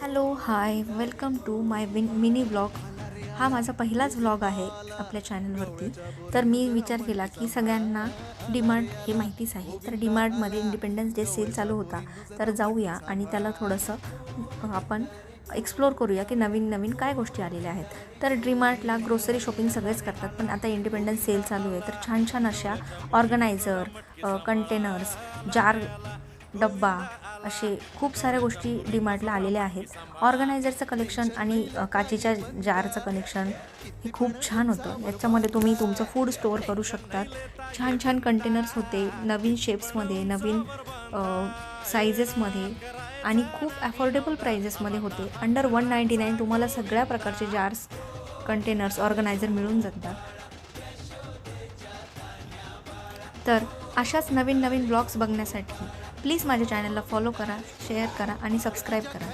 Hello hi welcome to my mini blog. हा माझा पहिलाच व्लॉग आहे आपल्या चॅनलवरती. तर मी विचार केला की सगळ्यांना डीमार्ट हे माहितीच आहे, तर डीमार्टमध्ये इंडिपेंडन्स डे सेल चालू होता, तर जाऊया आणि त्याला थोडंसं आपण एक्सप्लोर करूया की नवीन नवीन काय गोष्टी आलेल्या आहेत. तर डीमार्टला ग्रोसरी शॉपिंग सगळेच करतात, पण आता इंडिपेंडन्स सेल चालू आहे, तर छान छान अशा ऑर्गनायझर, कंटेनर्स, जार, डब्बा असे खूप साऱ्या गोष्टी डीमार्टला आलेल्या आहेत. ऑर्गनायझरचं कलेक्शन आणि काचेच्या जारचं कलेक्शन हे खूप छान होतं. याच्यामध्ये तुम्ही तुमचं फूड स्टोअर करू शकतात. छान छान कंटेनर्स होते, नवीन शेप्समध्ये, नवीन साईजेसमध्ये आणि खूप ॲफोर्डेबल प्राइजेसमध्ये होते. अंडर 199 तुम्हाला सगळ्या प्रकारचे जार्स, कंटेनर्स, ऑर्गनायझर मिळून जातात. तर अशाच नवीन नवीन ब्लॉग्स बघण्यासाठी प्लीज माझ्या चॅनलला फॉलो करा, शेअर करा आणि सबस्क्राईब करा.